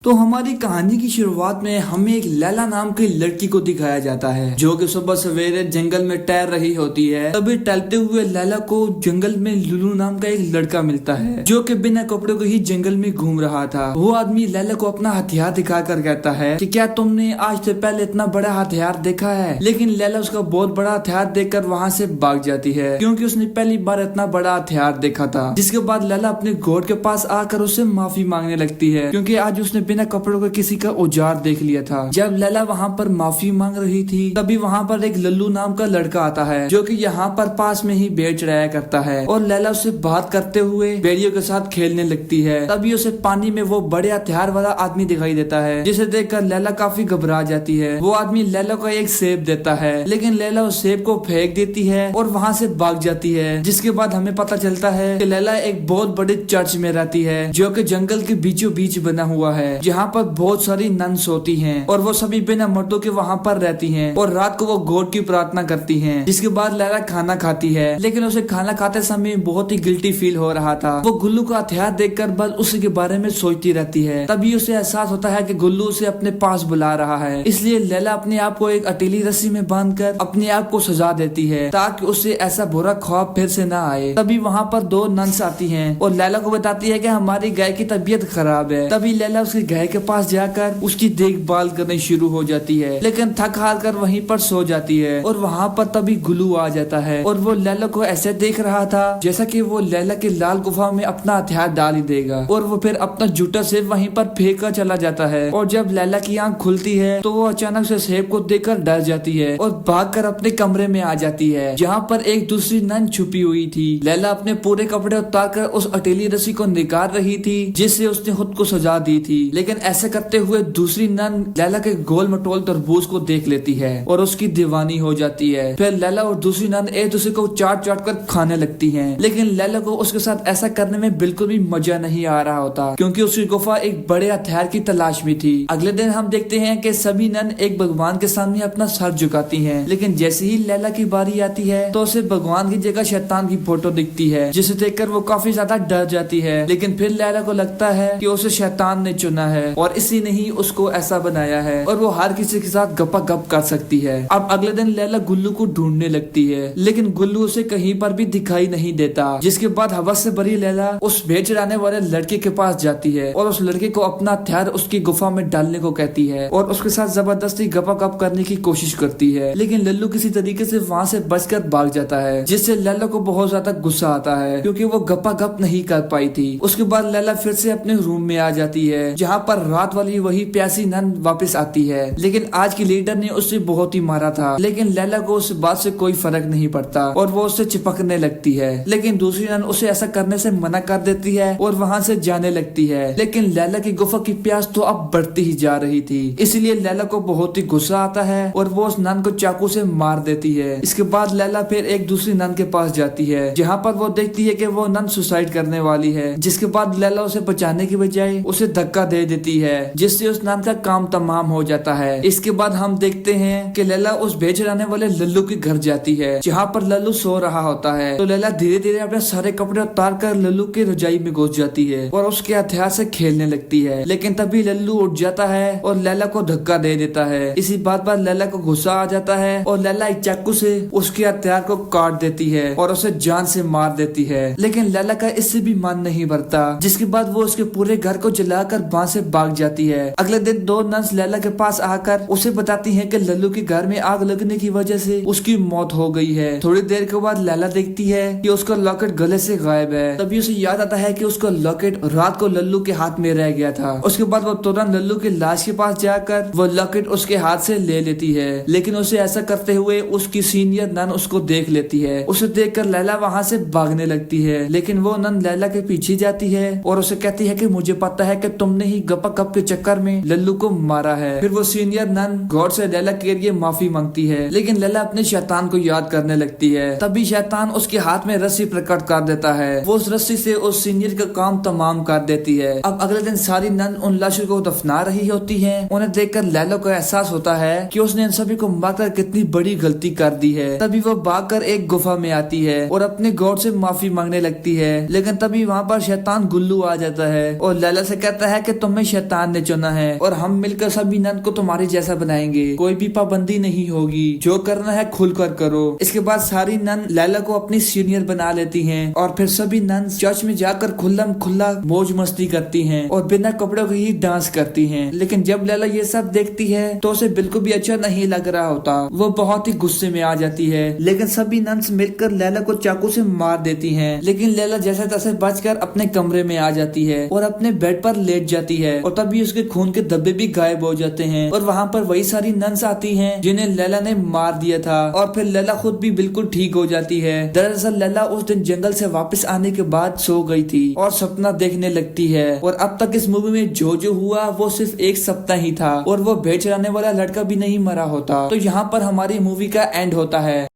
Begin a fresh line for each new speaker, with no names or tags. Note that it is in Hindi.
तो हमारी कहानी की शुरुआत में हमें एक लैला नाम की लड़की को दिखाया जाता है जो कि सुबह सवेरे जंगल में टहल रही होती है। तभी टहलते हुए लैला को जंगल में लुलू नाम का एक लड़का मिलता है जो कि बिना कपड़ों के ही जंगल में घूम रहा था। वो आदमी लैला को अपना हथियार दिखाकर कहता है कि क्या तुमने आज से पहले इतना बड़ा हथियार देखा है। लेकिन लैला उसका बहुत बड़ा हथियार देखकर वहाँ से भाग जाती है क्योंकि उसने पहली बार इतना बड़ा हथियार देखा था। जिसके बाद लैला अपने घोड़ के पास आकर उससे माफी मांगने लगती है क्योंकि आज उसने बिना कपड़ों के किसी का औजार देख लिया था। जब लैला वहाँ पर माफी मांग रही थी तभी वहाँ पर एक लल्लू नाम का लड़का आता है जो कि यहाँ पर पास में ही भेड़ चढ़ाया करता है और लैला उससे बात करते हुए भेड़ियों के साथ खेलने लगती है। तभी उसे पानी में वो बड़े हथियार वाला आदमी दिखाई देता है जिसे देखकर लैला काफी घबरा जाती है। वो आदमी लैला को एक सेब देता है लेकिन लैला उस सेब को फेंक देती है और वहाँ से भाग जाती है। जिसके बाद हमें पता चलता है कि लैला एक बहुत बड़े चर्च में रहती है जो कि जंगल के बीचों बीच बना हुआ है जहाँ पर बहुत सारी नन्स होती हैं और वो सभी बिना मर्दों के वहाँ पर रहती हैं और रात को वो गॉड की प्रार्थना करती हैं। जिसके बाद लैला खाना खाती है लेकिन उसे खाना खाते समय बहुत ही गिल्टी फील हो रहा था। वो गुल्लू का हथियार देखकर बस उसी के बारे में सोचती रहती है। तभी उसे एहसास होता है कि गुल्लू उसे अपने पास बुला रहा है। इसलिए लैला अपने आप को एक अटीली रस्सी में बांधकर अपने आप को सजा देती है ताकि उसे ऐसा बुरा ख्वाब फिर से न आए। तभी वहाँ पर दो नन्स आती हैं और लैला को बताती है कि हमारी गाय की तबीयत खराब है। तभी लैला उसकी गाय के पास जाकर उसकी देखभाल करनी शुरू हो जाती है लेकिन थक हार कर वहीं पर सो जाती है। और वहाँ पर तभी गुल्लू आ जाता है और वो लैला को ऐसे देख रहा था जैसा कि वो लैला के लाल गुफा में अपना हथियार डाल ही देगा और वो फिर अपना जूता सेब वहीं पर फेंक कर चला जाता है। और जब लैला की आंख खुलती है तो वो अचानक से सेब को देखकर डर जाती है और भागकर अपने कमरे में आ जाती है जहाँ पर एक दूसरी नन छुपी हुई थी। लैला अपने पूरे कपड़े उतार कर उस अकेली रस्सी को निकाल रही थी जिससे उसने खुद को सजा दी थी। लेकिन ऐसे करते हुए दूसरी नन लैला के गोल मटोल तरबूज को देख लेती है और उसकी दीवानी हो जाती है। फिर लैला और दूसरी नन एक दूसरे को चाट चाट कर खाने लगती हैं। लेकिन लैला को उसके साथ ऐसा करने में बिल्कुल भी मजा नहीं आ रहा होता क्योंकि उसकी गुफा एक बड़े हथियार की तलाश में थी। अगले दिन हम देखते हैं कि सभी नन एक भगवान के सामने अपना सर झुकाती हैं। लेकिन जैसे ही लैला की बारी आती है तो उसे भगवान की जगह शैतान की फोटो दिखती है जिसे देखकर वो काफी ज्यादा डर जाती है। लेकिन फिर लैला को लगता है कि उसे शैतान ने चुना है और इसी ने ही उसको ऐसा बनाया है और वो हर किसी के साथ गपा गप कर सकती है। अब अगले दिन लैला गुल्लू को ढूंढने लगती है लेकिन गुल्लू उसे कहीं पर भी दिखाई नहीं देता। जिसके बाद हवस से भरी लैला उस भेड़ चढ़ाने वाले लड़के के पास जाती है और उस लड़के को अपना हथियार उसकी गुफा में डालने को कहती है और उसके साथ जबरदस्ती गपा गप करने की कोशिश करती है। लेकिन लल्लू किसी तरीके से वहाँ से बचकर भाग जाता है जिससे लैला को बहुत ज्यादा गुस्सा आता है क्योंकि वो गपा गप नहीं कर पाई थी। उसके बाद लैला फिर से अपने रूम में आ जाती है जहाँ पर रात वाली वही प्यासी नन वापस आती है। लेकिन आज की लीडर ने उससे बहुत ही मारा था लेकिन लैला को उस बात से कोई फर्क नहीं पड़ता और वो उससे चिपकने लगती है। लेकिन दूसरी नन उसे ऐसा करने से मना कर देती है और वहाँ से जाने लगती है। लेकिन लैला की गुफा की प्यास तो अब बढ़ती ही जा रही थी इसलिए लैला को बहुत ही गुस्सा आता है और वो उस नन को चाकू से मार देती है। इसके बाद लैला फिर एक दूसरी नन के पास जाती है जहाँ पर वो देखती है कि वो नन सुसाइड करने वाली है। जिसके बाद लैला उसे बचाने की बजाय उसे धक्का दे देती है जिससे उस नन का काम तमाम हो जाता है। इसके बाद हम देखते हैं कि लैला उस बेच रहने वाले लल्लू के घर जाती है जहाँ पर लल्लू सो रहा होता है। तो लैला धीरे धीरे अपने सारे कपड़े उतार कर लल्लू के रजाई में घुस जाती है और उसके हथियार से खेलने लगती है। लेकिन तभी लल्लू उठ जाता है और लैला को धक्का दे देता है। इसी बात पर लैला को गुस्सा आ जाता है और लैला एक चाकू से उसके हथियार को काट देती है और उसे जान से मार देती है। लेकिन लैला का इससे भी मन नहीं भरता जिसके बाद वो उसके पूरे घर को जलाकर वहाँ से भाग जाती है। अगले दिन दो नर्स लैला के पास आकर उसे बताती हैं कि लल्लू के घर में आग लगने की वजह से उसकी मौत हो गई है। थोड़ी देर के बाद लैला देखती है कि उसका लॉकेट गले से गायब है। तभी उसे याद आता है कि उसका लॉकेट रात को लल्लू के हाथ में रह गया था। उसके बाद वो तुरंत लल्लू की लाश के पास जाकर वो लॉकेट उसके हाथ से ले लेती है। लेकिन उसे ऐसा करते हुए उसकी सीनियर नन उसको देख लेती है। उसे देखकर लैला वहाँ से भागने लगती है लेकिन वो नन लैला के पीछे जाती है और उसे कहती है कि मुझे पता है कि तुमने ही गपा गप के चक्कर में लल्लू को मारा है। फिर वो सीनियर नन गॉड से लैला के लिए माफी मांगती है लेकिन लैला अपने शैतान को याद करने लगती है। तभी शैतान उसके हाथ में रस्सी प्रकट कर देता है। वो उस रस्सी से उस सीनियर का काम तमाम कर देती है। अब अगले दिन सारी नन उन लाशों को दफना रही होती है। उन्हें देखकर लैला को एहसास होता है कि उसने इन सभी को मारकर कितनी बड़ी गलती कर दी है। तभी वो भागकर एक गुफा में आती है और अपने गॉड से माफी मांगने लगती है। लेकिन तभी वहाँ पर शैतान गुल्लू आ जाता है और लैला से कहता है कि तुमने हमें शैतान ने चुना है और हम मिलकर सभी नन को तुम्हारे जैसा बनाएंगे, कोई भी पाबंदी नहीं होगी, जो करना है खुलकर करो। इसके बाद सारी नन लैला को अपनी सीनियर बना लेती हैं और फिर सभी नन चर्च में जाकर खुल्लम खुल्ला मौज मस्ती करती हैं और बिना कपड़ों के ही डांस करती हैं। लेकिन जब लैला ये सब देखती है तो उसे बिल्कुल भी अच्छा नहीं लग रहा होता, वो बहुत ही गुस्से में आ जाती है। लेकिन सभी नन्स मिलकर लैला को चाकू से मार देती हैं। लेकिन लैला जैसे तैसे बचकर अपने कमरे में आ जाती है और अपने बेड पर लेट जाती है और तभी उसके खून के धब्बे भी गायब हो जाते हैं और वहाँ पर वही सारी नन्स आती हैं जिन्हें लैला ने मार दिया था और फिर लैला खुद भी बिल्कुल ठीक हो जाती है। दरअसल लैला उस दिन जंगल से वापस आने के बाद सो गई थी और सपना देखने लगती है और अब तक इस मूवी में जो हुआ वो सिर्फ एक सप्ताह ही था और वो भेड़ चराने वाला लड़का भी नहीं मरा होता। तो यहाँ पर हमारी मूवी का एंड होता है।